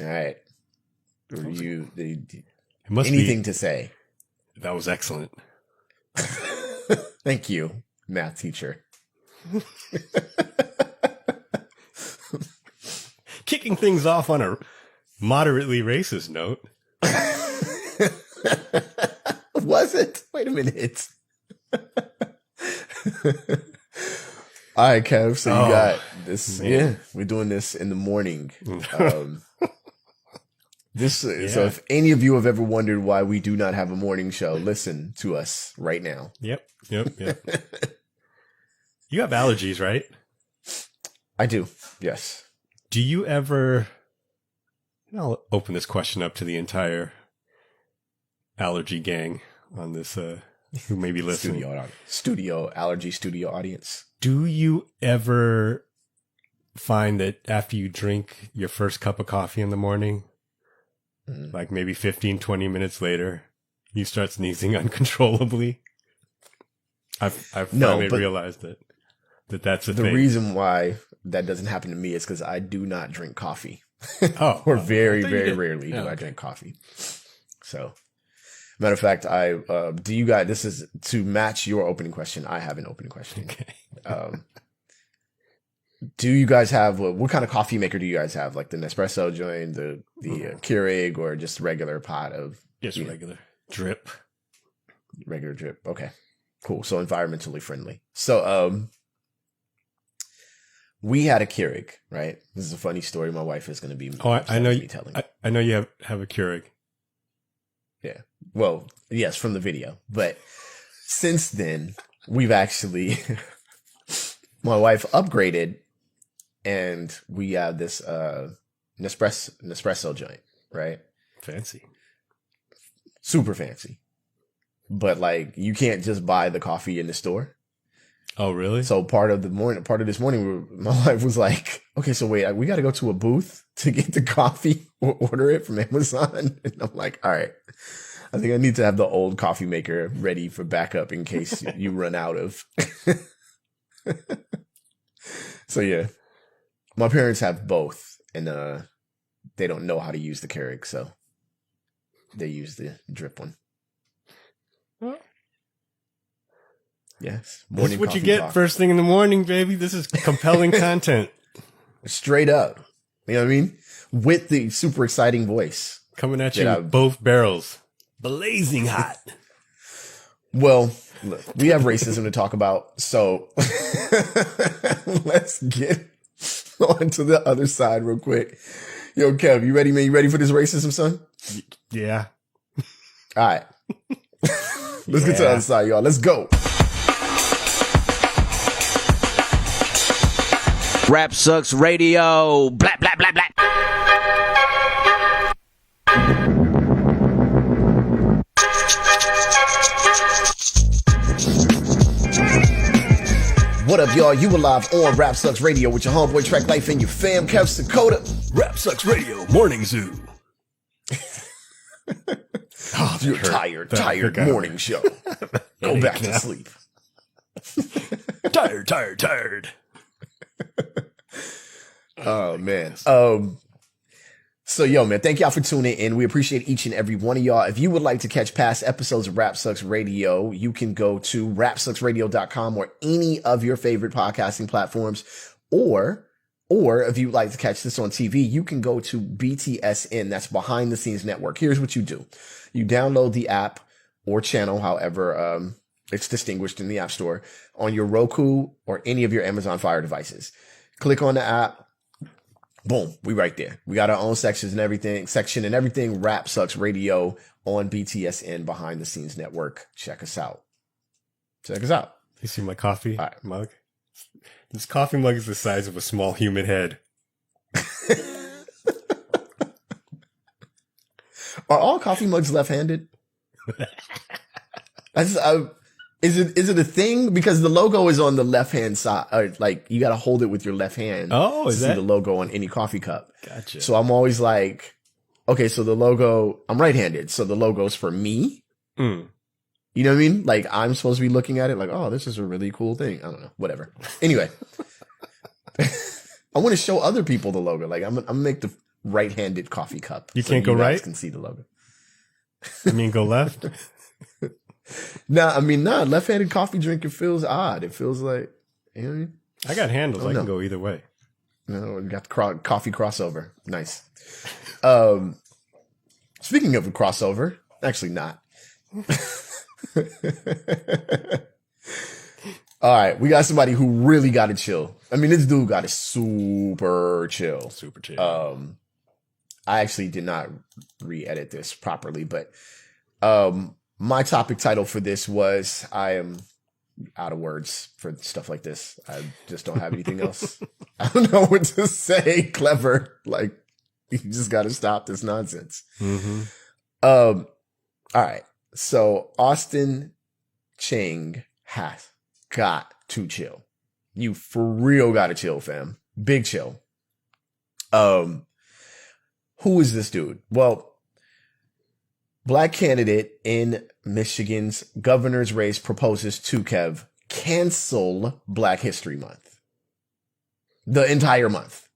All right. It must anything be, to say? that was excellent. Thank you, math teacher. Kicking things off on a moderately racist note. Was it? Wait a minute. All right, Kev. So you got this. Man. Yeah, we're doing this in the morning. So if any of you have ever wondered why we do not have a morning show, listen to us right now. Yep. You have allergies, right? I do. Yes. Do you ever? I'll open this question up to the entire allergy gang on this. Who may be listening? Allergy studio audience. Do you ever find that after you drink your first cup of coffee in the morning, like maybe 15, 20 minutes later, you start sneezing uncontrollably? I've finally realized that's a thing. The reason why that doesn't happen to me is because I do not drink coffee. Or very, very rarely do I drink coffee. So, matter of fact, do you guys, this is to match your opening question. I have an opening question. Okay. Do you guys have, what kind of coffee maker do you guys have? Like the Nespresso joint, the Keurig, or just regular pot of? Just regular drip. Regular drip. Okay, cool. So environmentally friendly. So, we had a Keurig, right? This is a funny story. My wife is going to be. I know you. I know you have a Keurig. Yeah. Well, yes, from the video. But since then, we've actually, my wife upgraded, and we have this Nespresso joint, right? Fancy. Super fancy. But like, you can't just buy the coffee in the store. Oh, really? So part of this morning, my wife was like, okay, so wait, we got to go to a booth to get the coffee or order it from Amazon. And I'm like, all right, I think I need to have the old coffee maker ready for backup in case you run out of. So yeah, my parents have both, and they don't know how to use the Keurig, so they use the drip one. Huh? Yes. This is what you get first thing in the morning, baby. This is compelling content. Straight up. You know what I mean? With the super exciting voice. Coming at you with both barrels. Blazing hot. Well, look, we have racism to talk about, so let's get on to the other side real quick. Yo, Kev, you ready, man? You ready for this racism, son? Yeah. All right. Let's get to the other side, y'all. Let's go. Rap Sucks Radio. Blah, blah, blah, blah. What up, y'all? You alive on Rap Sucks Radio with your homeboy Track Life and your fam, Kev Dakota. Rap Sucks Radio, Morning Zoo. You're tired morning show. Go back to sleep. Tired. Oh, man. So, yo, man, thank y'all for tuning in. We appreciate each and every one of y'all. If you would like to catch past episodes of Rap Sucks Radio, you can go to rapsucksradio.com or any of your favorite podcasting platforms. Or if you'd like to catch this on TV, you can go to BTSN. That's Behind the Scenes Network. Here's what you do. You download the app or channel, however it's distinguished in the App Store, on your Roku or any of your Amazon Fire devices. Click on the app. Boom, we right there. We got our own section and everything. Rap Sucks Radio on BTSN Behind the Scenes Network. Check us out. You see my coffee mug? This coffee mug is the size of a small human head. Are all coffee mugs left-handed? Is it a thing? Because the logo is on the left-hand side. Or like, you got to hold it with your left hand. Oh, is that? See the logo on any coffee cup. Gotcha. So I'm always like, okay, so the logo, I'm right-handed. So the logo's for me. Mm. You know what I mean? Like, I'm supposed to be looking at it like, oh, this is a really cool thing. I don't know. Whatever. Anyway. I want to show other people the logo. Like, I'm going to make right-handed coffee cup. You can't go guys right? Can see the logo. I mean, go left? Nah, left-handed coffee drinking feels odd. It feels like, you know what I mean? I got handles. I can go either way. No, we got the coffee crossover. Nice. Speaking of a crossover, actually not. All right, we got somebody who really got to chill. I mean, this dude got to super chill. Super chill. I actually did not re-edit this properly, but my topic title for this was I am out of words for stuff like this. I just don't have anything else. I don't know what to say clever. Like, you just got to stop this nonsense. Mm-hmm. All right. So Austin Chenge has got to chill. You for real got to chill, fam. Big chill. Who is this dude? Well, Black candidate in Michigan's governor's race proposes to cancel Black History Month. The entire month.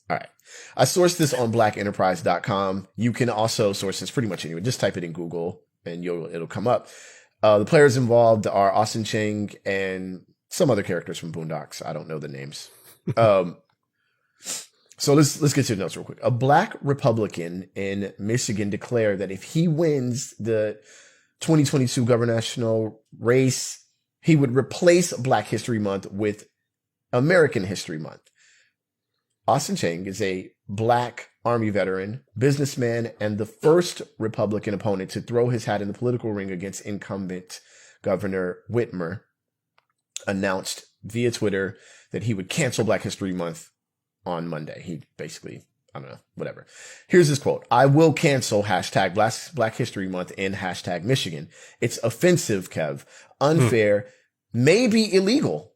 All right. I sourced this on blackenterprise.com. You can also source this pretty much anywhere. Just type it in Google and it'll come up. The players involved are Austin Chenge and some other characters from Boondocks. I don't know the names. So let's get to the notes real quick. A Black Republican in Michigan declared that if he wins the 2022 gubernatorial race, he would replace Black History Month with American History Month. Austin Chenge is a Black Army veteran, businessman, and the first Republican opponent to throw his hat in the political ring against incumbent Governor Whitmer, announced via Twitter that he would cancel Black History Month on Monday. He basically, I don't know, whatever. Here's his quote. I will cancel hashtag Black History Month and hashtag Michigan. It's offensive, Kev, unfair, maybe illegal,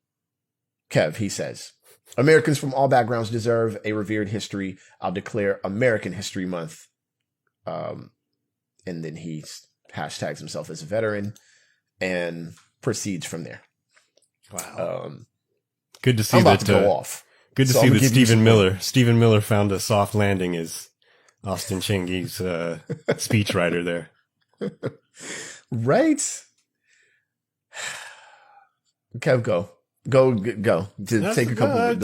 Kev, he says. Americans from all backgrounds deserve a revered history. I'll declare American History Month. And then he hashtags himself as a veteran and proceeds from there. Wow. Good to see I'm about that. To go off. Good to see that Stephen Miller found a soft landing as Austin Chenge's speechwriter there. Right? Kev, go. Take a couple.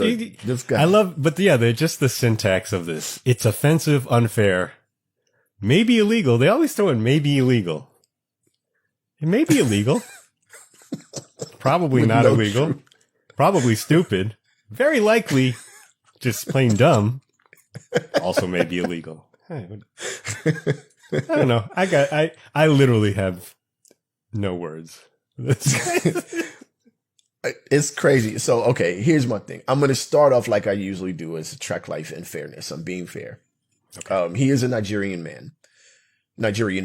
Just go. I love, but yeah, they're just the syntax of this. It's offensive, unfair, maybe illegal. They always throw in maybe illegal. It may be illegal. Probably not illegal. Truth. Probably stupid. Very likely just plain dumb. Also may be illegal. I don't know. I literally have no words. It's crazy. So, okay, here's my thing. I'm going to start off like I usually do as a Trek Life and fairness. I'm being fair. Okay. He is a Nigerian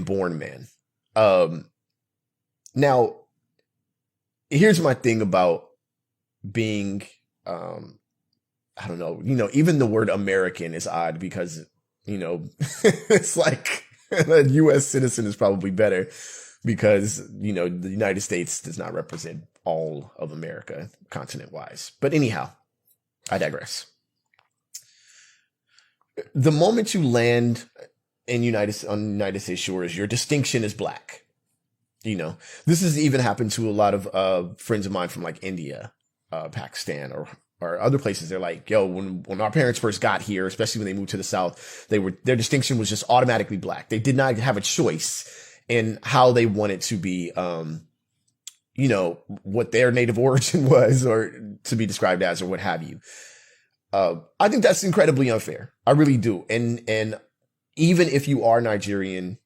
born man. Now, here's my thing about being, I don't know, even the word American is odd because, it's like a U.S. citizen is probably better because, the United States does not represent all of America continent wise. But anyhow, I digress. The moment you land in United States shores, your distinction is Black. This has even happened to a lot of friends of mine from like India, Pakistan, or other places. They're like, yo, when our parents first got here, especially when they moved to the South, their distinction was just automatically Black. They did not have a choice in how they wanted to be, what their native origin was or to be described as or what have you. I think that's incredibly unfair. I really do. And even if you are Nigerian,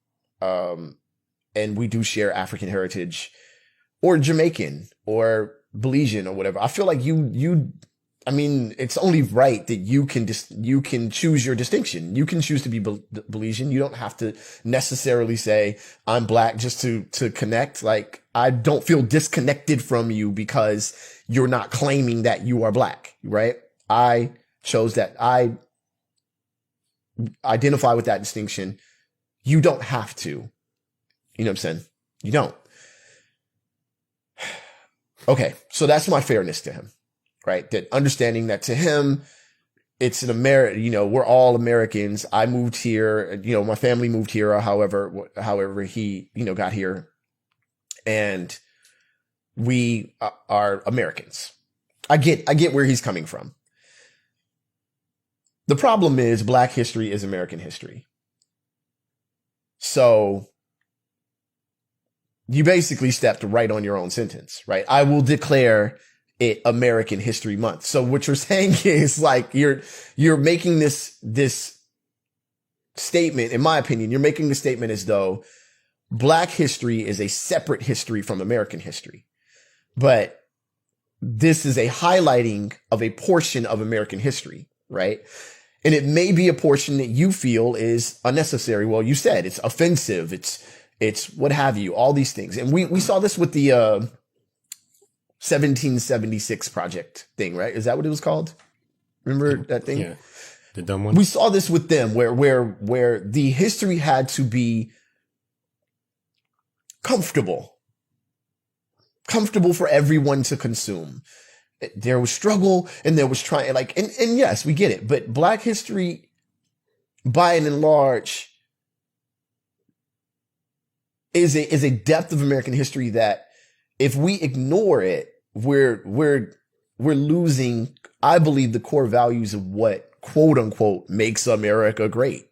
and we do share African heritage or Jamaican or Belizean or whatever, I feel like it's only right that you can choose your distinction. You can choose to be Belizean. You don't have to necessarily say I'm Black just to connect. Like, I don't feel disconnected from you because you're not claiming that you are Black, right? I chose that. I identify with that distinction. You don't have to. You know what I'm saying? You don't. Okay. So that's my fairness to him, right? That understanding that to him, it's an American, we're all Americans. I moved here, my family moved here, or however he, got here. And we are Americans. I get where he's coming from. The problem is Black history is American history. So you basically stepped right on your own sentence, right? I will declare it American History Month. So what you're saying is like, you're making this statement, in my opinion, you're making the statement as though Black history is a separate history from American history. But this is a highlighting of a portion of American history, right? And it may be a portion that you feel is unnecessary. Well, you said it's offensive. It's what have you, all these things. And we saw this with the 1776 project thing, right? Is that what it was called? Remember that thing? Yeah. The dumb one. We saw this with them where the history had to be comfortable for everyone to consume. There was struggle and there was trying, like, and yes, we get it, but Black history by and large is a depth of American history that if we ignore it, we're losing, I believe, the core values of what quote unquote makes America great,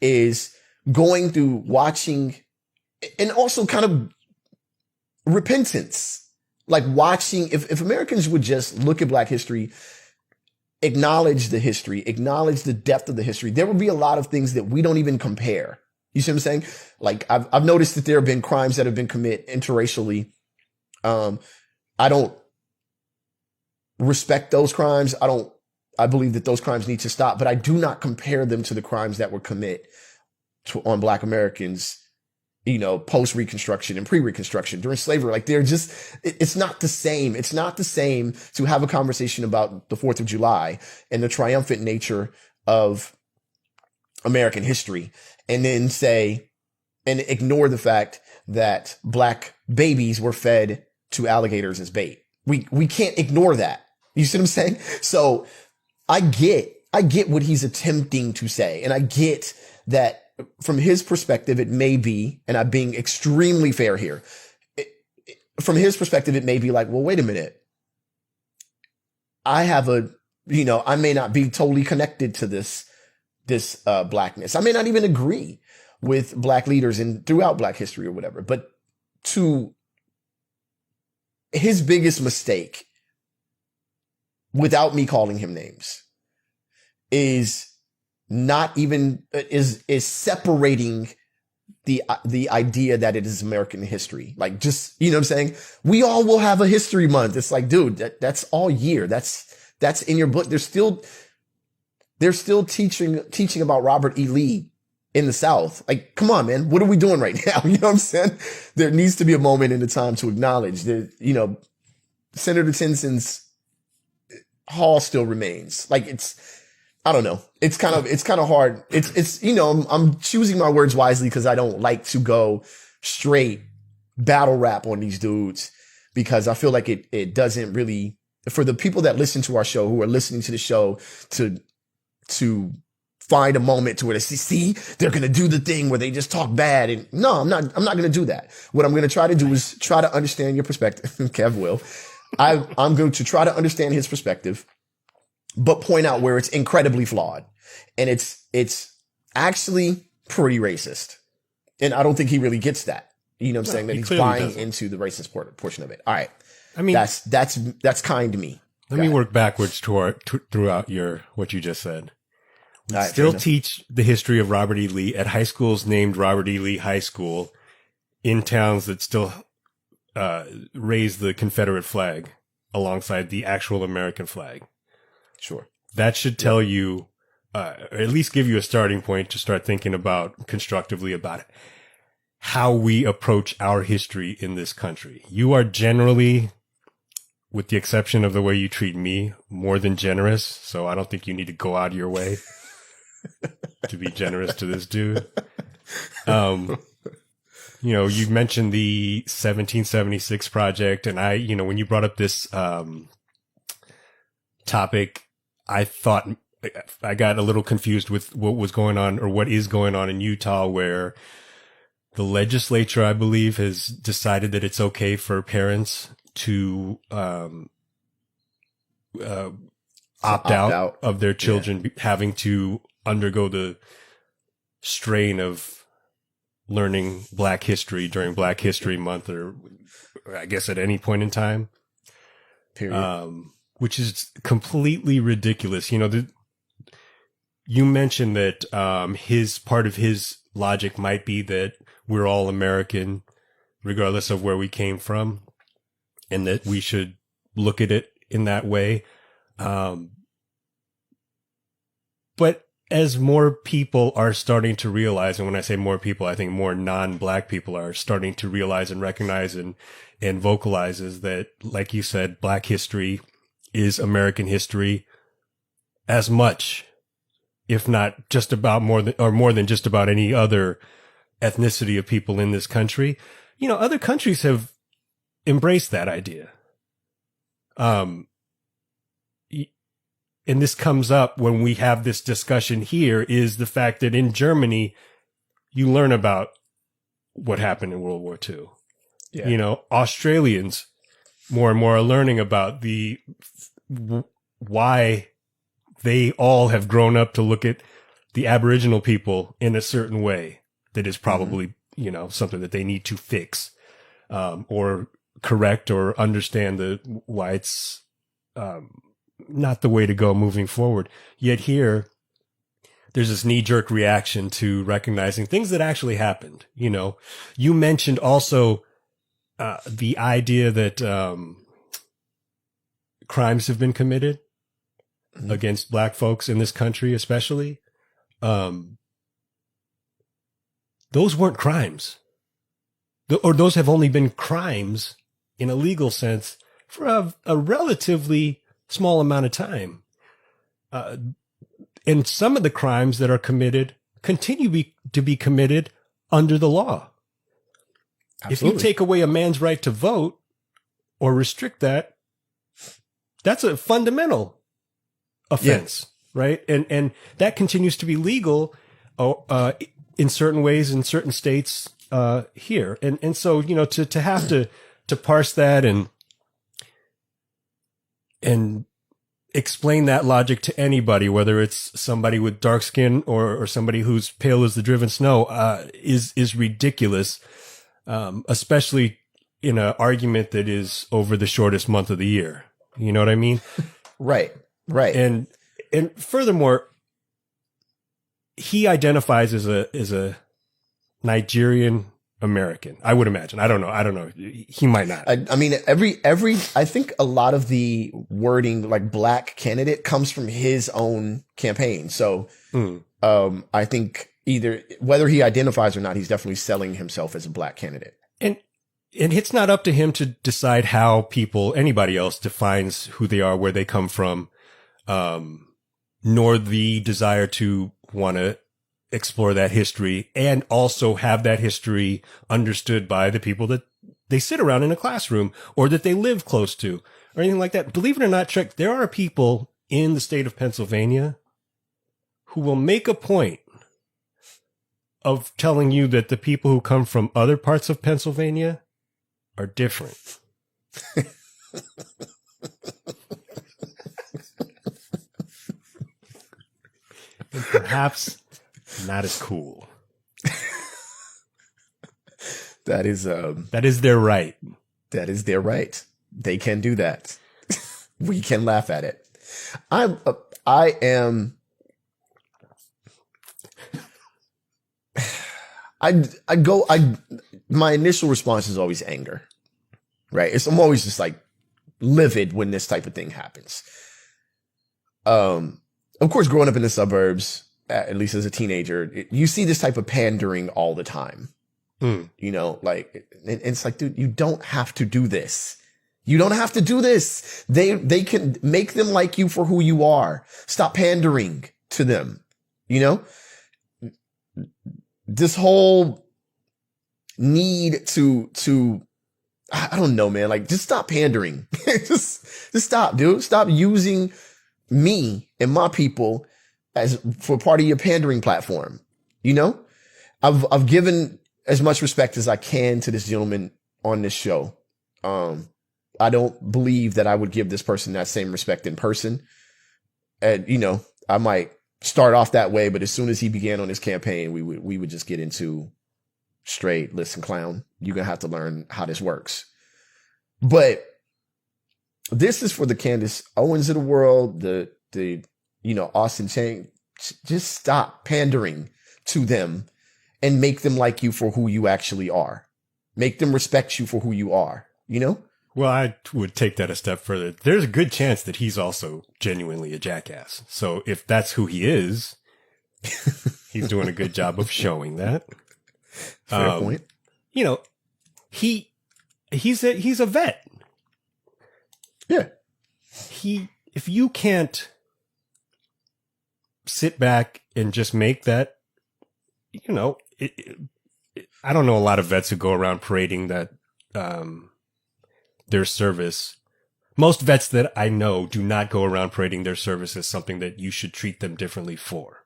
is going through watching and also kind of repentance, like watching, if Americans would just look at Black history, acknowledge the history, acknowledge the depth of the history, there would be a lot of things that we don't even compare. You see what I'm saying? Like I've noticed that there have been crimes that have been committed interracially. I don't respect those crimes. I believe that those crimes need to stop, but I do not compare them to the crimes that were committed on Black Americans, post Reconstruction and pre-Reconstruction during slavery. Like it's not the same. It's not the same to have a conversation about the 4th of July and the triumphant nature of American history and then say, and ignore the fact that Black babies were fed to alligators as bait. We can't ignore that. You see what I'm saying? So I get what he's attempting to say. And I get that from his perspective, it may be, and I'm being extremely fair here. From his perspective, it may be like, well, wait a minute. I have I may not be totally connected to this Blackness. I may not even agree with Black leaders throughout Black history or whatever, but to his biggest mistake, without me calling him names, is separating the idea that it is American history. Like, just, you know what I'm saying? We all will have a history month. It's like, dude, that's all year. That's in your book. They're still teaching about Robert E. Lee in the South. Like, come on, man. What are we doing right now? You know what I'm saying? There needs to be a moment in the time to acknowledge that, Senator Tenson's hall still remains. Like, I don't know. It's kind of hard. I'm choosing my words wisely because I don't like to go straight battle rap on these dudes, because I feel like it doesn't really, for the people that listen to our show, who are listening to the show, to find a moment to where they see, they're going to do the thing where they just talk bad. And no, I'm not going to do that. What I'm going to try to do is try to understand your perspective. Kev will. I'm going to try to understand his perspective, but point out where it's incredibly flawed. And it's actually pretty racist. And I don't think he really gets that. You know what I'm saying? That he's buying into the racist portion of it. All right. I mean, that's kind to me. Let me work backwards throughout what you just said. We still teach the history of Robert E. Lee at high schools named Robert E. Lee High School in towns that still raise the Confederate flag alongside the actual American flag. Sure. That should tell you, or at least give you a starting point to start thinking constructively about it. How we approach our history in this country. You are generally, with the exception of the way you treat me, more than generous. So I don't think you need to go out of your way to be generous to this dude. You mentioned the 1776 project, and when you brought up this topic, I thought I got a little confused with what was going on or what is going on in Utah, where the legislature, I believe, has decided that it's okay for parents to opt out of their children having to undergo the strain of learning Black history during Black History Month, or I guess at any point in time. Period. Which is completely ridiculous. You know, you mentioned that part of his logic might be that we're all American, regardless of where we came from, and that we should look at it in that way. But as more people are starting to realize, and when I say more people, I think more non-Black people are starting to realize and recognize and vocalize, is that, like you said, Black history is American history as much, if not just about more than just about any other ethnicity of people in this country. You know, other countries have embraced that idea. And this comes up when we have this discussion here, is the fact that in Germany, you learn about what happened in World War II. Yeah. You know, Australians more and more are learning about why they all have grown up to look at the Aboriginal people in a certain way that is probably, you know, something that they need to fix, or correct, or understand why it's, not the way to go moving forward. Yet here, there's this knee-jerk reaction to recognizing things that actually happened. You know, you mentioned also the idea that crimes have been committed against Black folks in this country, especially. Those weren't crimes. Or those have only been crimes in a legal sense for a relatively small amount of time. And some of the crimes that are committed continue to be committed under the law. Absolutely. If you take away a man's right to vote or restrict that, that's a fundamental offense, right? And that continues to be legal in certain ways in certain states here. And so, you know, to have to parse that and explain that logic to anybody, whether it's somebody with dark skin or somebody who's pale as the driven snow, is ridiculous, especially in an argument that is over the shortest month of the year. You know what I mean? Right. And furthermore, he identifies as a Nigerian American, I would imagine. I don't know. He might not. I mean, I think a lot of the wording, like Black candidate, comes from his own campaign. So, I think either whether he identifies or not, he's definitely selling himself as a Black candidate. And it's not up to him to decide how anybody else defines who they are, where they come from, nor the desire to want to explore that history and also have that history understood by the people that they sit around in a classroom or that they live close to or anything like that. Believe it or not, Trek, there are people in the state of Pennsylvania who will make a point of telling you that the people who come from other parts of Pennsylvania are different. And perhaps not as cool. That is their right. That is their right. They can do that. We can laugh at it. I my initial response is always anger, right? I'm always just like livid when this type of thing happens. Of course, growing up in the suburbs, at least as a teenager, you see this type of pandering all the time. You know, like, it's like, dude, you don't have to do this. You don't have to do this. They can make them like you for who you are. Stop pandering to them. You know, this whole need to, I don't know, man, like just stop pandering. just stop, dude. Stop using me and my people as for part of your pandering platform. You know, I've given as much respect as I can to this gentleman on this show. I don't believe that I would give this person that same respect in person. And, you know, I might start off that way, but as soon as he began on his campaign, we would just get into straight, listen, clown, you're going to have to learn how this works. But this is for the Candace Owens of the world, the you know, Austin Chenge. Just stop pandering to them and make them like you for who you actually are. Make them respect you for who you are, you know? Well, I would take that a step further. There's a good chance that he's also genuinely a jackass. So if that's who he is, he's doing a good job of showing that. Fair point. You know, he's a vet. Yeah. If you can't sit back and just make that, you know, I don't know a lot of vets who go around parading that, their service. Most vets that I know do not go around parading their service as something that you should treat them differently for.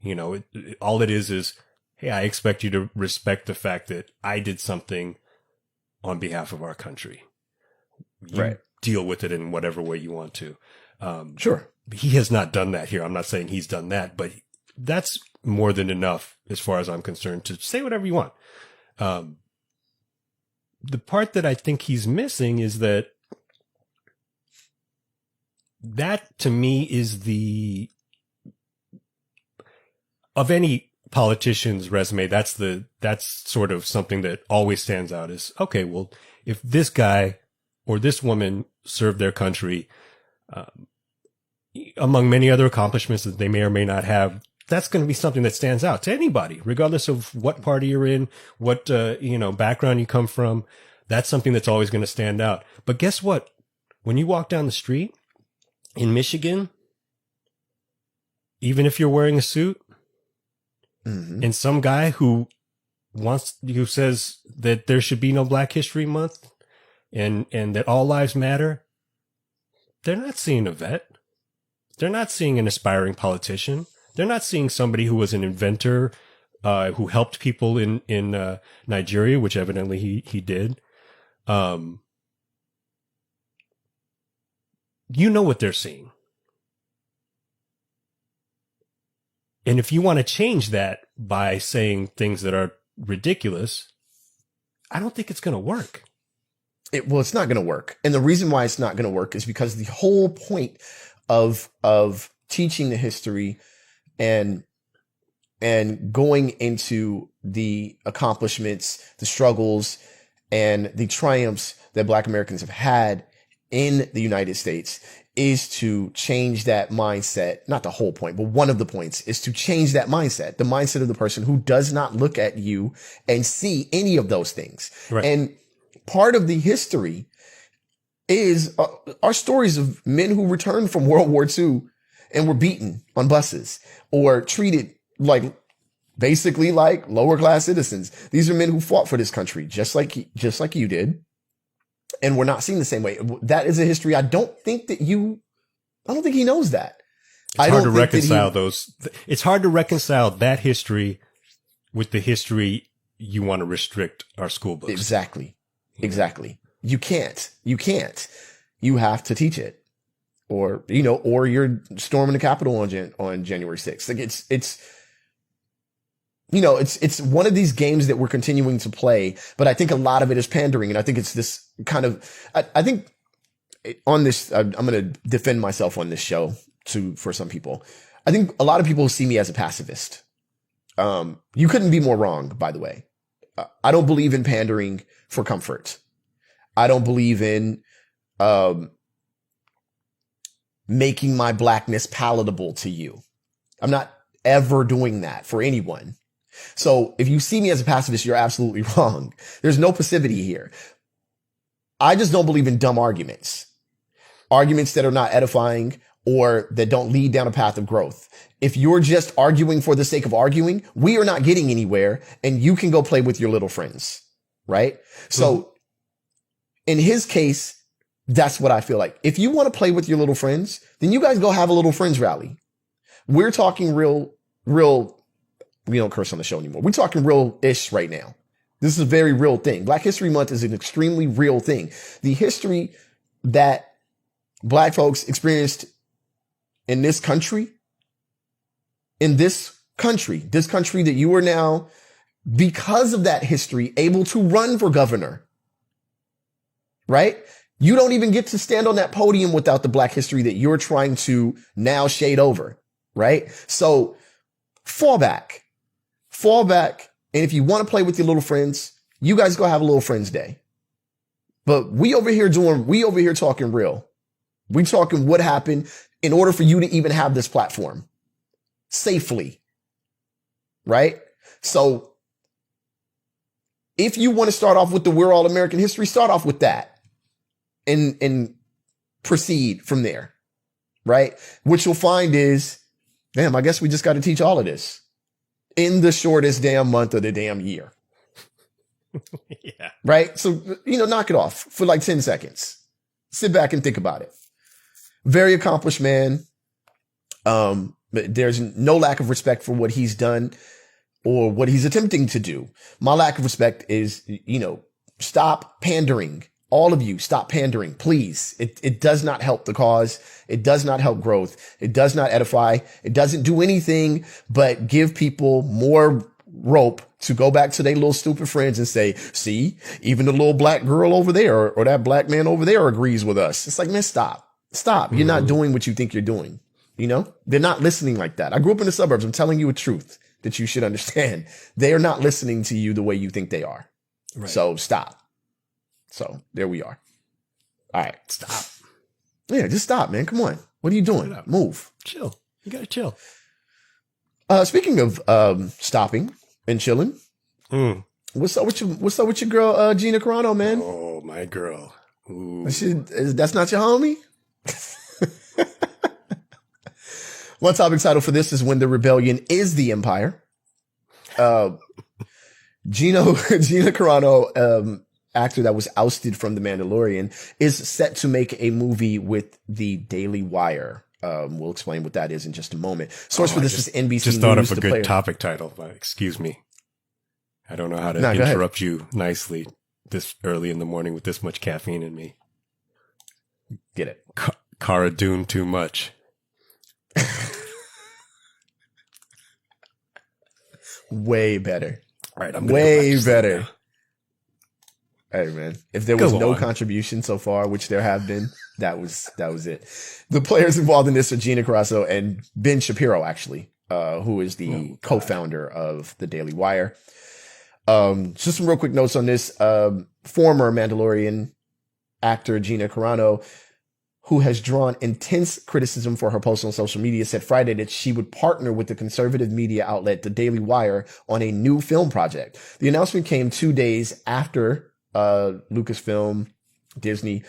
You know, all it is, hey, I expect you to respect the fact that I did something on behalf of our country. You deal with it in whatever way you want to. Sure. He has not done that here. I'm not saying he's done that, but that's more than enough as far as I'm concerned to say whatever you want. The part that I think he's missing is that to me is of any politician's resume, that's sort of something that always stands out is, okay, well, if this guy or this woman served their country, among many other accomplishments that they may or may not have, that's going to be something that stands out to anybody, regardless of what party you're in, what, background you come from. That's something that's always going to stand out. But guess what? When you walk down the street in Michigan, even if you're wearing a suit, and some guy who says that there should be no Black History Month and that all lives matter, they're not seeing a vet. They're not seeing an aspiring politician. They're not seeing somebody who was an inventor, who helped people in Nigeria, which evidently he did. You know what they're seeing. And if you want to change that by saying things that are ridiculous, I don't think it's going to work. It's not going to work. And the reason why it's not going to work is because the whole point of teaching the history and going into the accomplishments, the struggles, and the triumphs that Black Americans have had in the United States is to change that mindset. Not the whole point, but one of the points is to change that mindset, the mindset of the person who does not look at you and see any of those things. Right. And part of the history is our stories of men who returned from World War II and were beaten on buses or treated basically like lower class citizens. These are men who fought for this country, just like you did. And we're not seen the same way. That is a history. I don't think he knows that. It's hard to reconcile those. It's hard to reconcile that history with the history you want to restrict our school books. Exactly. You can't. You have to teach it, or you're storming the Capitol on January 6th. Like it's one of these games that we're continuing to play, but I think a lot of it is pandering. And I think it's this kind of, I think on this, I'm going to defend myself on this show for some people. I think a lot of people see me as a pacifist. You couldn't be more wrong, by the way. I don't believe in pandering for comfort. I don't believe in, making my blackness palatable to you. I'm not ever doing that for anyone. So if you see me as a pacifist, you're absolutely wrong. There's no passivity here. I just don't believe in dumb arguments that are not edifying or that don't lead down a path of growth. If you're just arguing for the sake of arguing, we are not getting anywhere, and you can go play with your little friends, right? So in his case, That's what I feel like. If you want to play with your little friends, then you guys go have a little friends rally. We're talking real, we don't curse on the show anymore. We're talking real-ish right now. This is a very real thing. Black History Month is an extremely real thing. The history that Black folks experienced in this country that you are now, because of that history, able to run for governor, right? You don't even get to stand on that podium without the Black history that you're trying to now shade over, right? So fall back. And if you want to play with your little friends, you guys go have a little friends day. But we over here talking real. We talking what happened in order for you to even have this platform safely, right? So if you want to start off with the We're All American history, start off with that and proceed from there, right? What you'll find is, damn, I guess we just got to teach all of this in the shortest damn month of the damn year. Yeah. Right? So, knock it off for like 10 seconds. Sit back and think about it. Very accomplished man. But there's no lack of respect for what he's done or what he's attempting to do. My lack of respect is, stop pandering. All of you, stop pandering, please. It does not help the cause. It does not help growth. It does not edify. It doesn't do anything but give people more rope to go back to their little stupid friends and say, see, even the little black girl over there or that black man over there agrees with us. It's like, man, stop. You're not doing what you think you're doing. They're not listening like that. I grew up in the suburbs. I'm telling you a truth that you should understand. They are not listening to you the way you think they are. Right. So stop. So there we are. All right. Stop. Yeah, just stop, man. Come on. What are you doing? Move. Chill. You gotta chill. Speaking of stopping and chilling, what's up with your girl Gina Carano, man? Oh, my girl. Ooh. That's not your homie? One topic title for this is When the Rebellion is the Empire. Gina Carano, actor that was ousted from The Mandalorian, is set to make a movie with the Daily Wire. We'll explain what that is in just a moment. Source for this is NBC just News. Thought of a good topic title. Excuse me. I don't know how to interrupt you nicely this early in the morning with this much caffeine in me. Get it. Cara Dune too much. Way better. All right, I'm way better. Hey man, if there was no contribution so far, which there have been, that was it. The players involved in this are Gina Carano and Ben Shapiro, actually, who is the co-founder of the Daily Wire. Just some real quick notes on this. Former Mandalorian actor Gina Carano, who has drawn intense criticism for her post on social media, said Friday that she would partner with the conservative media outlet, the Daily Wire, on a new film project. The announcement came 2 days after Lucasfilm, Disney,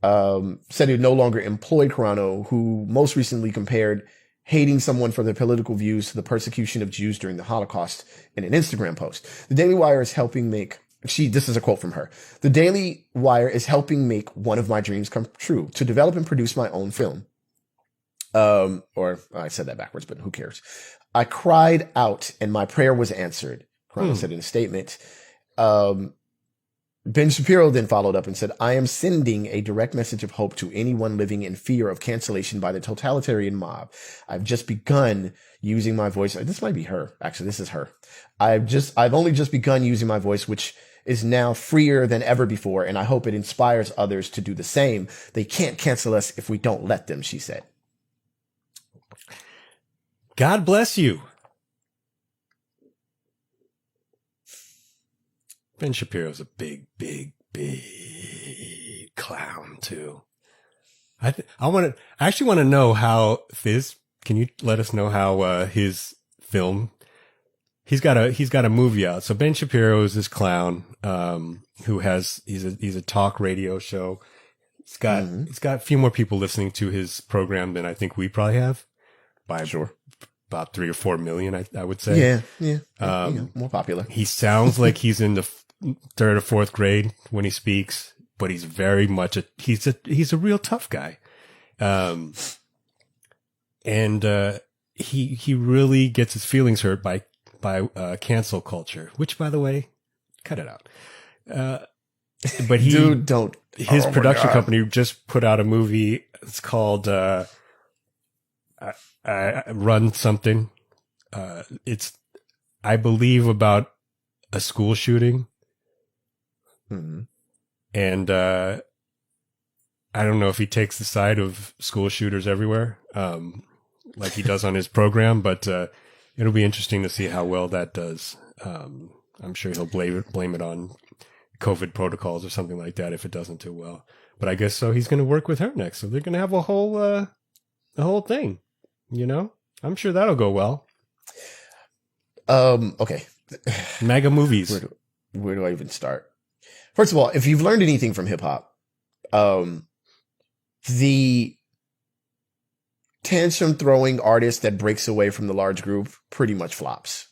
said it no longer employed Carano, who most recently compared hating someone for their political views to the persecution of Jews during the Holocaust in an Instagram post. The Daily Wire is helping make, this is a quote from her. The Daily Wire is helping make one of my dreams come true, to develop and produce my own film. Or I said that backwards, but who cares? I cried out and my prayer was answered, Carano said in a statement. Ben Shapiro then followed up and said, I am sending a direct message of hope to anyone living in fear of cancellation by the totalitarian mob. I've just begun using my voice. This might be her. Actually, this is her. I've only just begun using my voice, which is now freer than ever before. And I hope it inspires others to do the same. They can't cancel us if we don't let them, she said. God bless you. Ben Shapiro's a big clown too. I actually want to know how Fizz. Can you let us know how his film? He's got a movie out. So Ben Shapiro is this clown who has he's a talk radio show. He's got a few more people listening to his program than I think we probably have. By about 3 or 4 million, I would say. Yeah. More popular. He sounds like he's in the 3rd or 4th grade when he speaks. but he's very much he's a real tough guy. He really gets his feelings hurt by cancel culture, which, by the way, cut it out. But Dude, don't. His production company just put out a movie. It's called Run Something. It's, I believe, about a school shooting. Mm-hmm. And I don't know if he takes the side of school shooters everywhere, like he does on his program, but it'll be interesting to see how well that does. I'm sure he'll blame it on COVID protocols or something like that if it doesn't do well. But I guess so. He's going to work with her next, so they're going to have a whole thing. You know, I'm sure that'll go well. Okay. Mega movies. Where do I even start? First of all, if you've learned anything from hip hop, the tantrum throwing artist that breaks away from the large group pretty much flops.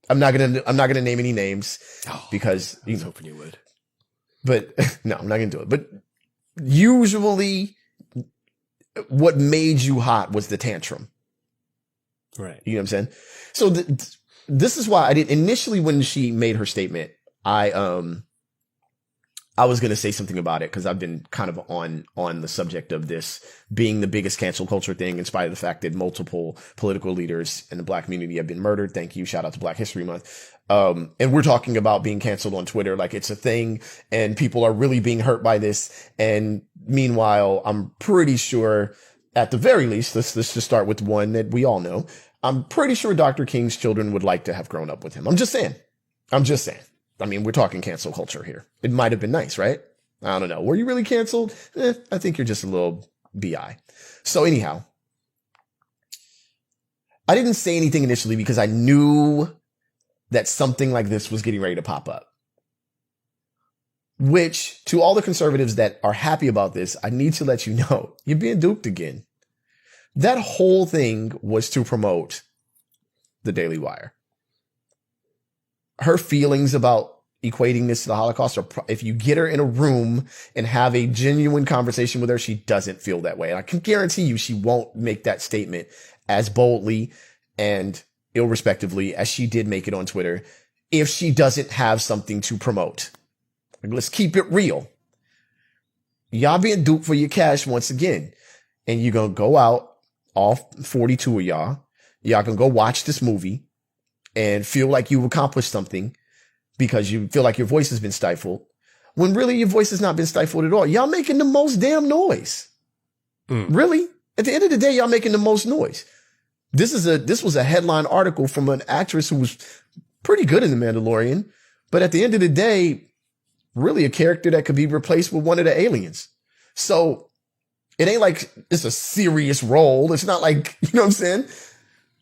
I'm not gonna name any names because I was hoping you would. But no, I'm not gonna do it. But usually, what made you hot was the tantrum. Right. You know what I'm saying? So this is why I did initially when she made her statement. I was going to say something about it because I've been kind of on the subject of this being the biggest cancel culture thing, in spite of the fact that multiple political leaders in the Black community have been murdered. Thank you. Shout out to Black History Month. And we're talking about being canceled on Twitter like it's a thing and people are really being hurt by this. And meanwhile, I'm pretty sure, at the very least, let's just start with one that we all know. I'm pretty sure Dr. King's children would like to have grown up with him. I'm just saying. I mean, we're talking cancel culture here. It might have been nice, right? I don't know. Were you really canceled? I think you're just a little BI. So anyhow, I didn't say anything initially because I knew that something like this was getting ready to pop up. Which, to all the conservatives that are happy about this, I need to let you know, you're being duped again. That whole thing was to promote the Daily Wire. Her feelings about equating this to the Holocaust, or if you get her in a room and have a genuine conversation with her, she doesn't feel that way. And I can guarantee you she won't make that statement as boldly and irrespectively as she did make it on Twitter if she doesn't have something to promote. Like, let's keep it real. Y'all being duped for your cash once again. And you're going to go out, all 42 of y'all can go watch this movie and feel like you've accomplished something because you feel like your voice has been stifled, when really your voice has not been stifled at all. Y'all making the most damn noise. Really? At the end of the day, y'all making the most noise. This was a headline article from an actress who was pretty good in The Mandalorian, but at the end of the day, really a character that could be replaced with one of the aliens. So it ain't like it's a serious role. It's not like, you know what I'm saying?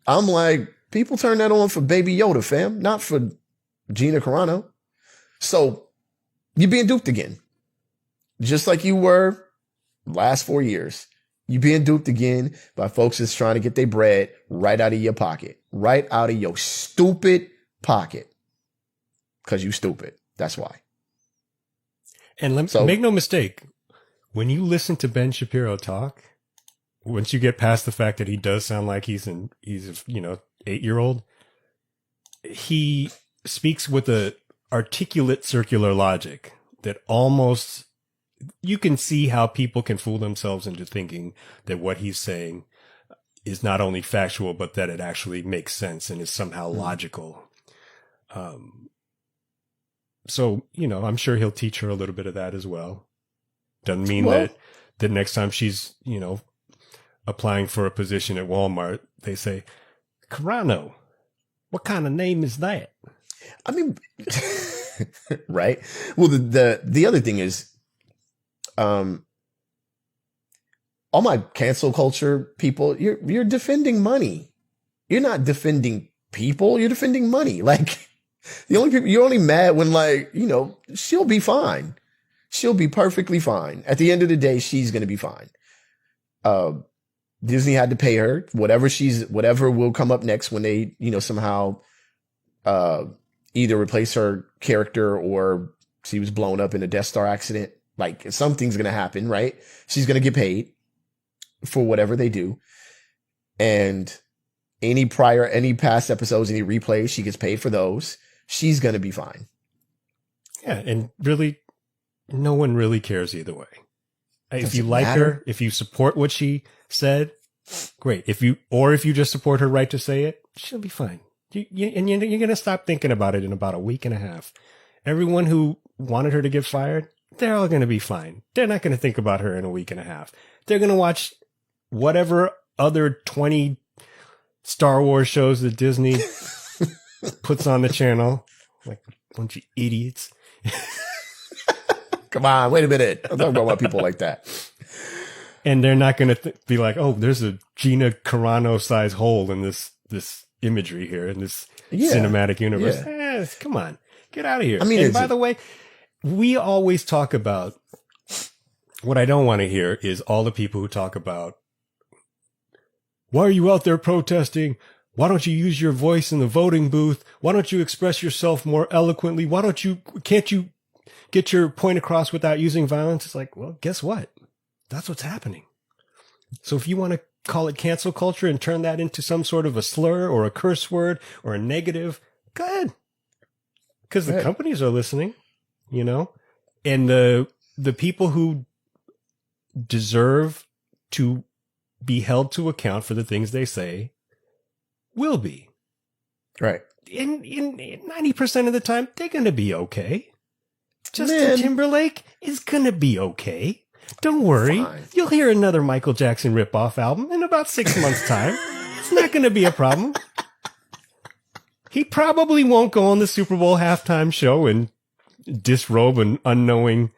I'm like, people turn that on for Baby Yoda, fam, not for Gina Carano. So you're being duped again. Just like you were last 4 years. You're being duped again by folks that's trying to get their bread right out of your pocket. Right out of your stupid pocket. Because you stupid. That's why. And make no mistake, when you listen to Ben Shapiro talk, once you get past the fact that he does sound like he's a 8-year-old, he speaks with a articulate circular logic that almost you can see how people can fool themselves into thinking that what he's saying is not only factual, but that it actually makes sense and is somehow logical. So, I'm sure he'll teach her a little bit of that as well. Doesn't mean that next time she's, applying for a position at Walmart, they say, Carano, what kind of name is that? I mean, right. Well, the other thing is, all my cancel culture people, you're defending money. You're not defending people. You're defending money. Like, the only people you're only mad when, like, she'll be fine. She'll be perfectly fine. At the end of the day, she's going to be fine. Disney had to pay her whatever will come up next when they, somehow, either replace her character or she was blown up in a Death Star accident. Like something's going to happen, right? She's going to get paid for whatever they do. And any past episodes, any replays, she gets paid for those. She's going to be fine. Yeah. And really, no one really cares either way. If you like her, if you support what she said, great. If you just support her right to say it, she'll be fine. You're going to stop thinking about it in about a week and a half. Everyone who wanted her to get fired, they're all going to be fine. They're not going to think about her in a week and a half. They're going to watch whatever other 20 Star Wars shows that Disney puts on the channel. Like a bunch of idiots. Come on, wait a minute. I'm talking about people like that. And they're not going to be like, oh, there's a Gina Carano size hole in this imagery here in this cinematic universe. Yeah. Come on, get out of here. I mean, and by the way, we always talk about what I don't want to hear is all the people who talk about, why are you out there protesting? Why don't you use your voice in the voting booth? Why don't you express yourself more eloquently? Can't you get your point across without using violence? It's like, well, guess what? That's what's happening. So if you want to call it cancel culture and turn that into some sort of a slur or a curse word or a negative, go ahead. Because the companies are listening, you know, and the people who deserve to be held to account for the things they say will be. Right. In 90% of the time, they're going to be okay. Justin Timberlake is going to be okay. Don't worry. Fine. You'll hear another Michael Jackson ripoff album in about 6 months' time. It's not going to be a problem. He probably won't go on the Super Bowl halftime show and disrobe an unknowing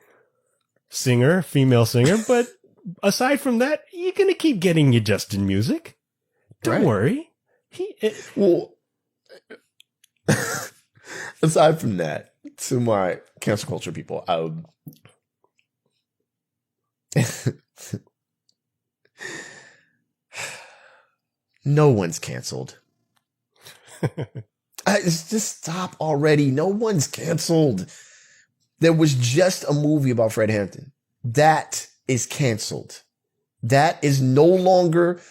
female singer, but aside from that, you're going to keep getting your Justin music. Don't worry. Well, aside from that, to my cancel culture people, no one's canceled. Just stop already. No one's canceled. There was just a movie about Fred Hampton. That is canceled. That is no longer,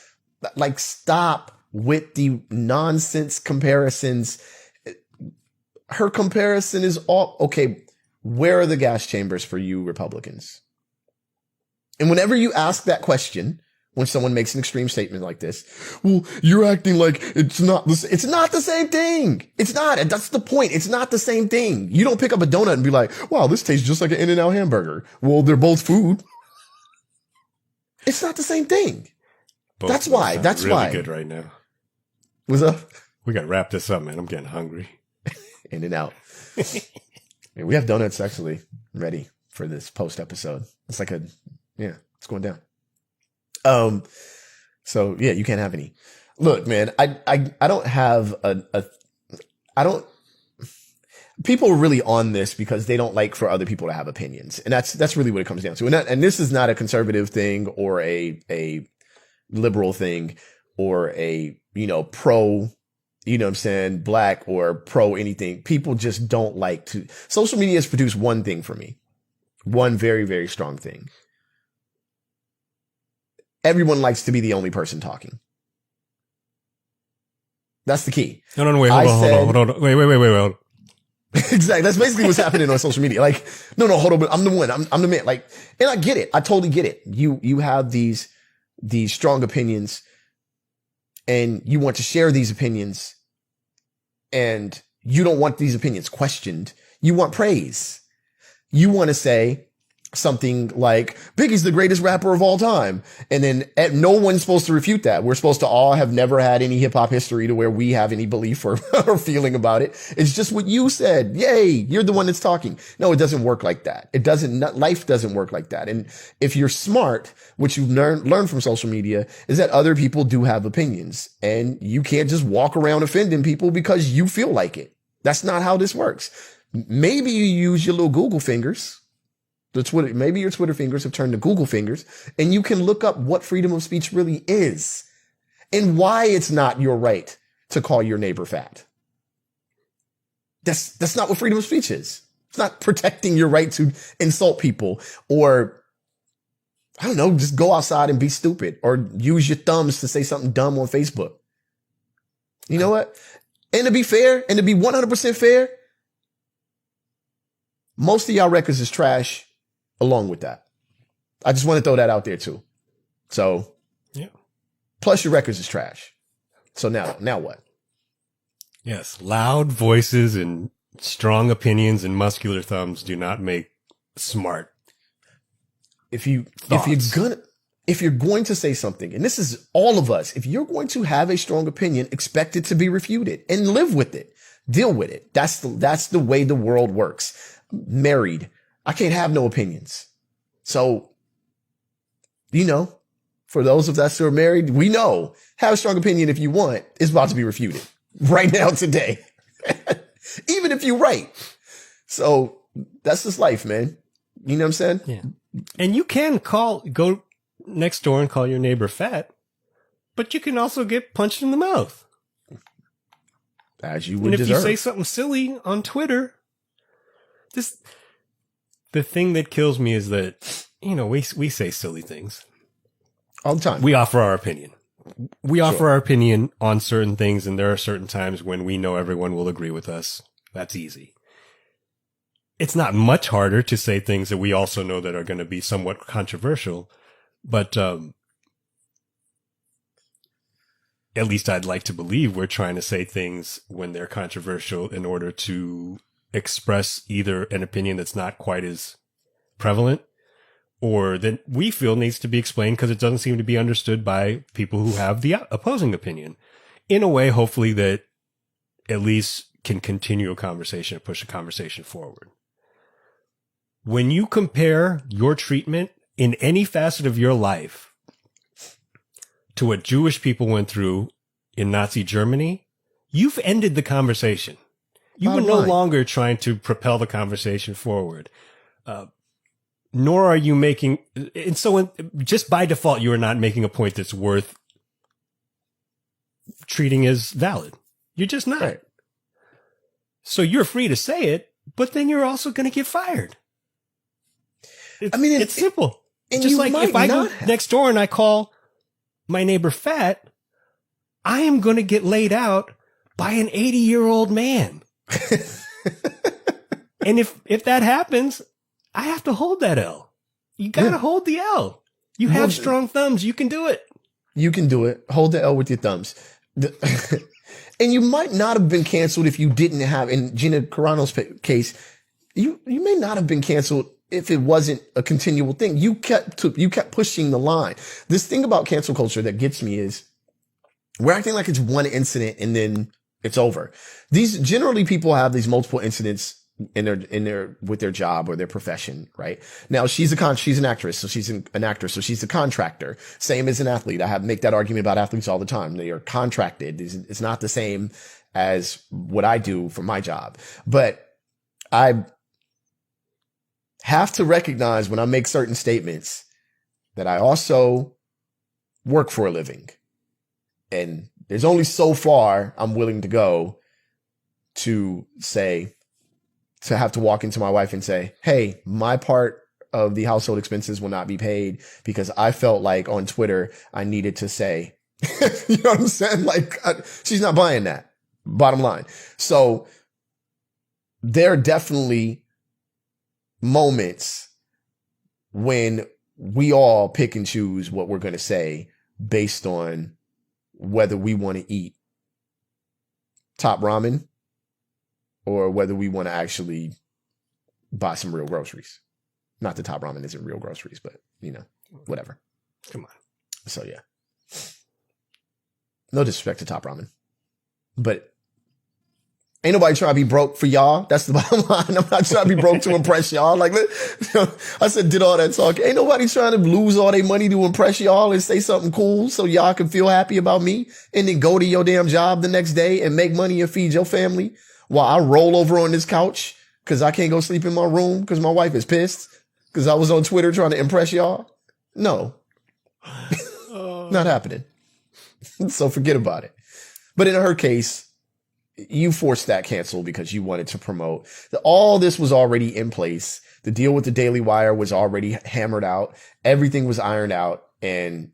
like, stop with the nonsense comparisons. Her comparison is all, okay, where are the gas chambers for you Republicans? And whenever you ask that question, when someone makes an extreme statement like this, well, you're acting like it's not the same thing. It's not. That's the point. It's not the same thing. You don't pick up a donut and be like, wow, this tastes just like an In-N-Out hamburger. Well, they're both food. It's not the same thing. That's why. Really good right now. What's up? We got to wrap this up, man. I'm getting hungry. In-N-Out. We have donuts actually ready for this post episode. It's like it's going down. So yeah, you can't have any. Look, man, I don't have people are really on this because they don't like for other people to have opinions. And that's really what it comes down to. And this is not a conservative thing or a liberal thing or a, pro, what I'm saying, black or pro anything. People just don't like to. Social media has produced one thing for me. One very, very strong thing. Everyone likes to be the only person talking. That's the key. No, wait, hold on. Wait. Exactly. That's basically what's happening on social media. Like, no, hold on. I'm the one. I'm the man. Like, and I get it. I totally get it. You have these strong opinions and you want to share these opinions and you don't want these opinions questioned. You want praise. You want to say something like Biggie's the greatest rapper of all time. And then no one's supposed to refute that. We're supposed to all have never had any hip hop history to where we have any belief or feeling about it. It's just what you said. Yay. You're the one that's talking. No, it doesn't work like that. Life doesn't work like that. And if you're smart, what you've learned from social media is that other people do have opinions and you can't just walk around offending people because you feel like it. That's not how this works. Maybe you use your little Google fingers. Maybe your Twitter fingers have turned to Google fingers and you can look up what freedom of speech really is and why it's not your right to call your neighbor fat. That's not what freedom of speech is. It's not protecting your right to insult people or, I don't know, just go outside and be stupid or use your thumbs to say something dumb on Facebook. You know what? And to be fair, and to be 100% fair, most of y'all records is trash along with that. I just want to throw that out there too. So, yeah. Plus your records is trash. So now what? Yes. Loud voices and strong opinions and muscular thumbs do not make smart. If you're going to say something, and this is all of us, if you're going to have a strong opinion, expect it to be refuted and live with it, deal with it. That's the way the world works. Married, I can't have no opinions. So, for those of us who are married, we know, have a strong opinion if you want. It's about to be refuted right now today, even if you're right. So that's just life, man. You know what I'm saying? Yeah. And you can go next door and call your neighbor fat, but you can also get punched in the mouth. As you would deserve. And if you say something silly on Twitter, the thing that kills me is that, we say silly things. All the time. We offer our opinion. We offer our opinion on certain things, and there are certain times when we know everyone will agree with us. That's easy. It's not much harder to say things that we also know that are going to be somewhat controversial, but at least I'd like to believe we're trying to say things when they're controversial in order to express either an opinion that's not quite as prevalent or that we feel needs to be explained because it doesn't seem to be understood by people who have the opposing opinion in a way, hopefully, that at least can continue a conversation and push a conversation forward. When you compare your treatment in any facet of your life to what Jewish people went through in Nazi Germany, you've ended the conversation. You are no longer trying to propel the conversation forward. Nor are you making, and so just by default, you are not making a point that's worth treating as valid. You're just not. Right. So you're free to say it, but then you're also going to get fired. It's simple. And just like if I go next door and I call my neighbor fat, I am going to get laid out by an 80-year-old man. And if that happens, I have to hold that L. You got to hold the L. You have strong thumbs. You can do it. You can do it. Hold the L with your thumbs. And you might not have been canceled if you didn't have, in Gina Carano's case, you may not have been canceled if it wasn't a continual thing. You kept pushing the line. This thing about cancel culture that gets me is we're acting like it's one incident and then it's over. Generally people have these multiple incidents in their with their job or their profession, right? Now she's an actress, so she's an actor, so she's a contractor. Same as an athlete. I make that argument about athletes all the time. They are contracted. It's not the same as what I do for my job. But I have to recognize when I make certain statements that I also work for a living. And there's only so far I'm willing to go to have to walk into my wife and say, hey, my part of the household expenses will not be paid because I felt like on Twitter, I needed to say, you know what I'm saying? Like she's not buying that, bottom line. So there are definitely moments when we all pick and choose what we're going to say based on whether we want to eat top ramen or whether we want to actually buy some real groceries. Not that top ramen isn't real groceries, but whatever. Come on. So yeah. No disrespect to top ramen, but ain't nobody trying to be broke for y'all. That's the bottom line. I'm not trying to be broke to impress y'all. Like I said, did all that talk. Ain't nobody trying to lose all their money to impress y'all and say something cool so y'all can feel happy about me and then go to your damn job the next day and make money and feed your family while I roll over on this couch because I can't go sleep in my room because my wife is pissed because I was on Twitter trying to impress y'all. No, not happening. So forget about it. But in her case, you forced that cancel because you wanted to promote. All this was already in place. The deal with the Daily Wire was already hammered out. Everything was ironed out. And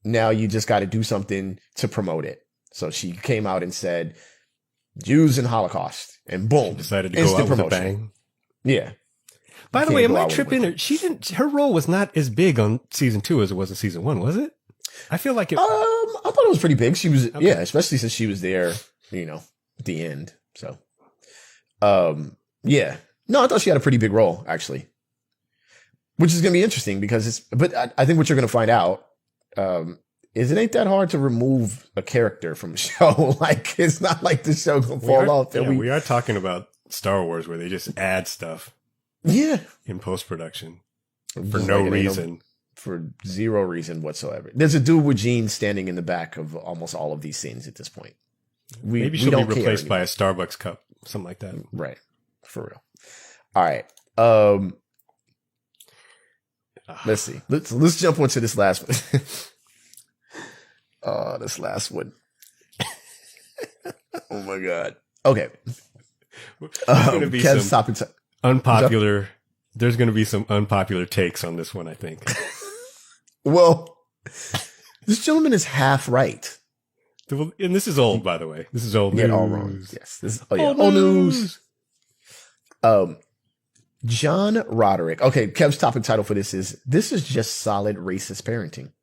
now you just got to do something to promote it. So she came out and said, Jews and Holocaust. And boom. She decided to go out with a bang. Yeah. By the way, am I tripping? Her role was not as big on season 2 as it was in season 1, was it? I feel like it. I thought it was pretty big. She was, okay. Yeah, especially since she was there, at the end. So, yeah. No, I thought she had a pretty big role, actually. Which is going to be interesting because but I think what you're going to find out, is it ain't that hard to remove a character from a show. Like, it's not like the show can fall off. Yeah, we are talking about Star Wars where they just add stuff. Yeah. In post-production. For no reason. For zero reason whatsoever. There's a dude with jeans standing in the back of almost all of these scenes at this point. Maybe she'll be replaced by a Starbucks cup. Something like that. Right. For real. All right. Let's see. Let's jump onto this last one. Oh, this last one. Oh my God. Okay. There's going to be some unpopular. There's going to be some unpopular takes on this one, I think. Well, this gentleman is half right. And this is old, by the way. This is old news. All wrong. Yes. This is old news. John Roderick. Okay, Kev's topic title for this is just solid racist parenting.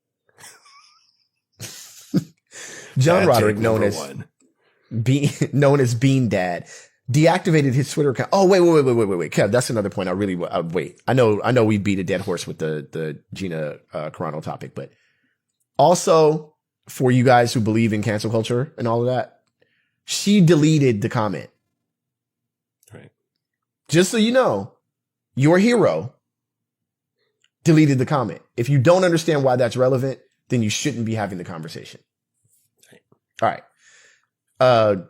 John Roderick, known as Bean Dad, deactivated his Twitter account. Oh, wait, Kev, that's another point. Wait. I know we beat a dead horse with the Gina Carano topic, but also for you guys who believe in cancel culture and all of that, she deleted the comment. Right. Just so you know, your hero deleted the comment. If you don't understand why that's relevant, then you shouldn't be having the conversation. All right.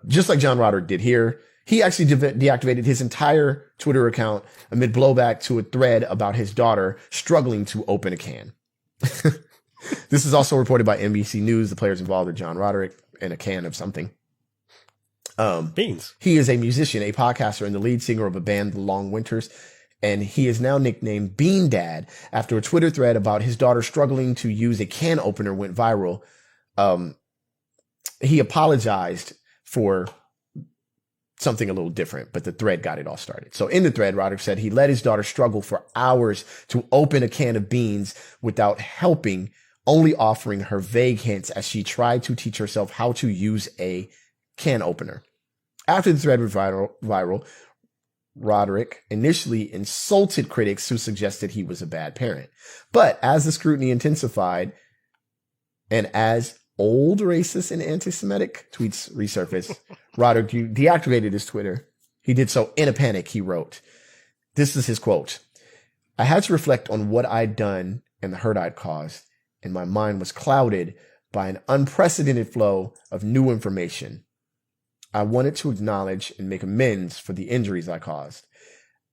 Just like John Roderick did here, he actually deactivated his entire Twitter account amid blowback to a thread about his daughter struggling to open a can. This is also reported by NBC News. The players involved are John Roderick and a can of something. Beans. He is a musician, a podcaster, and the lead singer of a band, The Long Winters. And he is now nicknamed Bean Dad after a Twitter thread about his daughter struggling to use a can opener went viral. He apologized for something a little different, but the thread got it all started. So in the thread, Roderick said he let his daughter struggle for hours to open a can of beans without helping, only offering her vague hints as she tried to teach herself how to use a can opener. After the thread went viral, Roderick initially insulted critics who suggested he was a bad parent. But as the scrutiny intensified and as old racist and anti-Semitic tweets resurfaced, Roderick deactivated his Twitter. He did so in a panic. He wrote, this is his quote: "I had to reflect on what I'd done and the hurt I'd caused, and my mind was clouded by an unprecedented flow of new information. I wanted to acknowledge and make amends for the injuries I caused.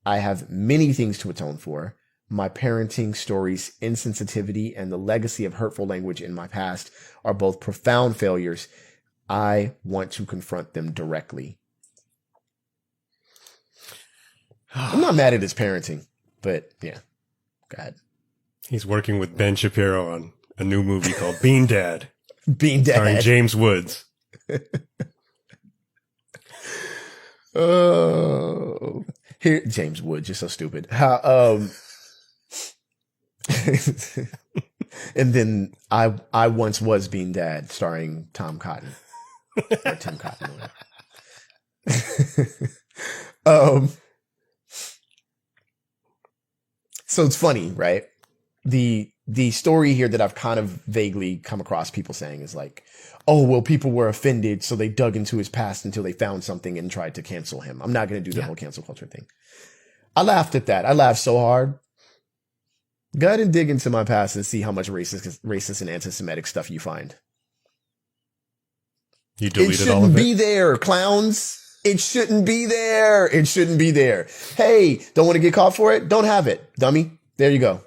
I have many things to atone for. My parenting stories, insensitivity, and the legacy of hurtful language in my past are both profound failures. I want to confront them directly." I'm not mad at his parenting, but yeah, go ahead. He's working with Ben Shapiro on a new movie called Bean Dad. Bean Dad. Starring James Woods. Oh, here, James Woods, you're so stupid. How, and then I once was Bean Dad, starring Tom Cotton or Tim Cotton. So it's funny, right? The story here that I've kind of vaguely come across people saying is like, oh, well, people were offended, so they dug into his past until they found something and tried to cancel him. I'm not going to do the whole cancel culture thing. I laughed at that. I laughed so hard. Go ahead and dig into my past and see how much racist and anti-Semitic stuff you find. You deleted all of it? It shouldn't be there, clowns. It shouldn't be there. It shouldn't be there. Hey, don't want to get caught for it? Don't have it, dummy. There you go.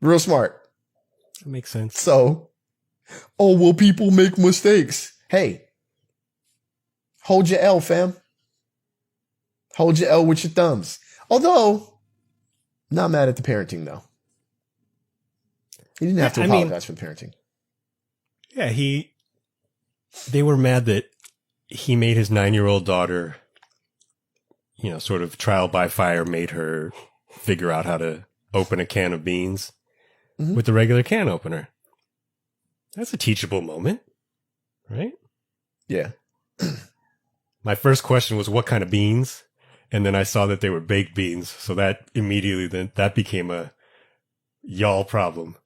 Real smart. That makes sense. So, oh, well, people make mistakes. Hey, Hold your L, fam. Hold your L with your thumbs. Although, not mad at the parenting, though. He didn't have to apologize for the parenting. Yeah, they were mad that he made his 9-year-old daughter, sort of trial by fire, made her figure out how to open a can of beans with the regular can opener. That's a teachable moment, right? Yeah. My first question was, what kind of beans? And then I saw that they were baked beans. So that immediately, that became a y'all problem.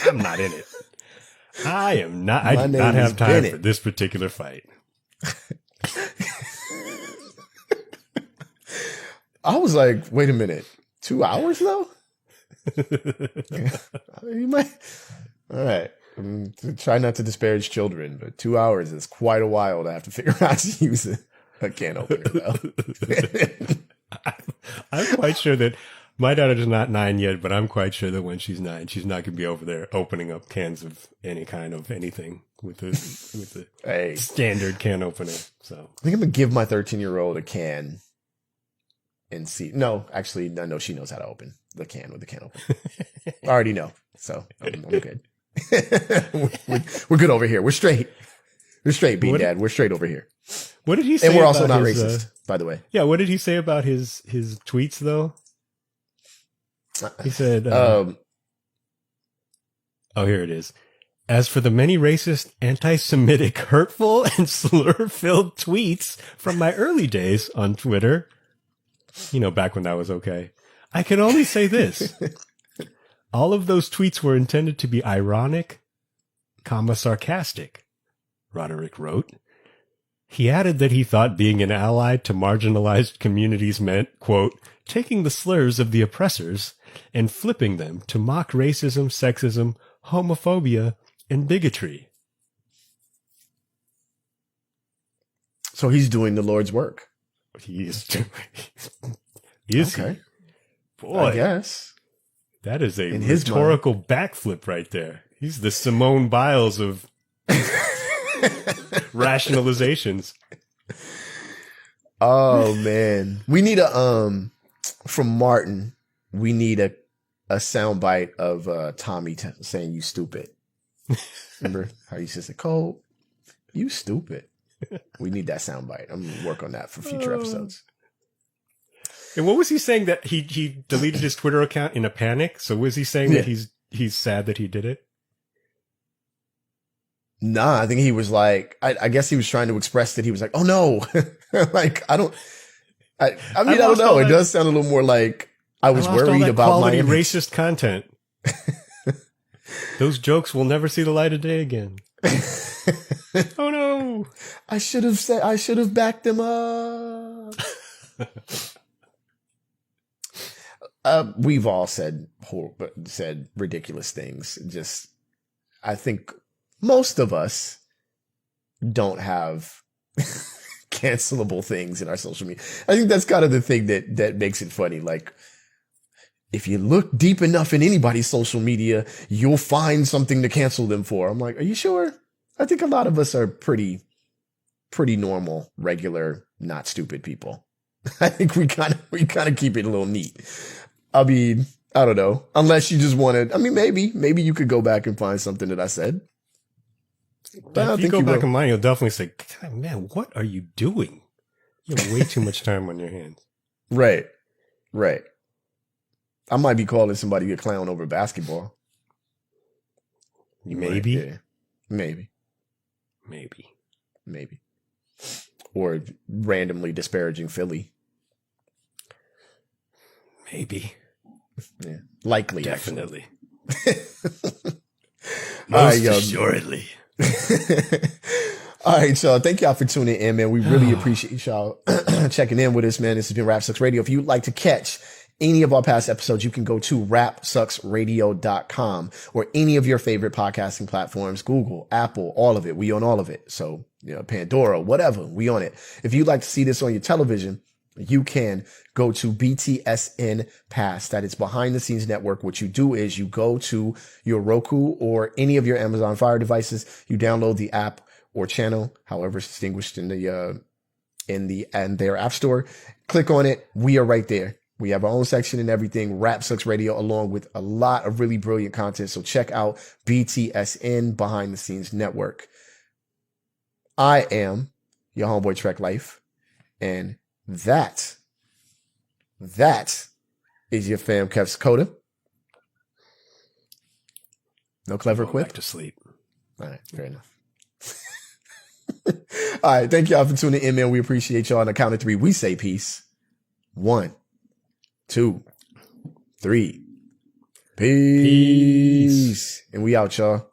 I'm not in it. I am not. I do not have time for this particular fight. I was like, wait a minute. 2 hours though? You might. All right. Try not to disparage children, but 2 hours is quite a while to have to figure out how to use a can opener though. I'm quite sure that my daughter's not 9 yet, but I'm quite sure that when she's 9, she's not going to be over there opening up cans of any kind of anything with the standard can opener. So I think I'm going to give my 13-year-old a can and see. No, actually, I know she knows how to open the can with the can opener. I already know. So I'm good. We're good over here. We're straight. We're straight, Bean Dad. We're straight over here. What did he say? And we're also not racist, by the way. Yeah, what did he say about his tweets, though? He said, oh, here it is. As for the many racist, anti-Semitic, hurtful, and slur-filled tweets from my early days on Twitter, back when that was okay, I can only say this. All of those tweets were intended to be ironic, sarcastic, Roderick wrote. He added that he thought being an ally to marginalized communities meant, quote, taking the slurs of the oppressors and flipping them to mock racism, sexism, homophobia, and bigotry. So he's doing the Lord's work. He is doing. Is okay. He? Boy, I guess. That is a rhetorical backflip right there. He's the Simone Biles of rationalizations. Oh man, we need from Martin. We need a soundbite of Tommy saying "you stupid." Remember how you said, "Cole, you stupid." We need that soundbite. I'm gonna work on that for future episodes. And what was he saying, that he deleted his Twitter account in a panic? So was he saying that he's sad that he did it? Nah, I think he was like, I guess he was trying to express that he was like, oh no, like I don't know. It does sound a little more like I was worried about my racist content. Those jokes will never see the light of day again. Oh no! I should have backed them up. We've all said ridiculous things. Just, I think most of us don't have cancelable things in our social media. I think that's kind of the thing that makes it funny. Like, if you look deep enough in anybody's social media, you'll find something to cancel them for. I'm like, are you sure? I think a lot of us are pretty normal, regular, not stupid people. I think we kind of keep it a little neat. I mean, I don't know. Unless you just wanted, I mean, maybe you could go back and find something that I said. But if you go back in mine, you'll definitely say, God, man, what are you doing? You have way too much time on your hands. Right. I might be calling somebody a clown over basketball. Maybe. Right, yeah. Maybe. Or randomly disparaging Philly. Maybe. Yeah. Likely. Definitely. Most assuredly. All right, y'all. Thank y'all for tuning in, man. We really appreciate y'all checking in with us, man. This has been Rap Sucks Radio. If you'd like to catch any of our past episodes, you can go to rapsucksradio.com or any of your favorite podcasting platforms, Google, Apple, all of it. We on all of it. So, Pandora, whatever, we on it. If you'd like to see this on your television, you can go to BTSN Pass. That is Behind the Scenes Network. What you do is you go to your Roku or any of your Amazon Fire devices. You download the app or channel, however it's distinguished in their app store. Click on it. We are right there. We have our own section and everything. Rap Sucks Radio, along with a lot of really brilliant content. So check out BTSN Behind the Scenes Network. I am your homeboy Trek Life, and that is your fam Kev's Coda. No clever quip? Back to sleep. All right, fair enough. All right, thank y'all for tuning in, man. We appreciate y'all. On the count of three, we say peace. 1, 2, 3. Peace. And we out, y'all.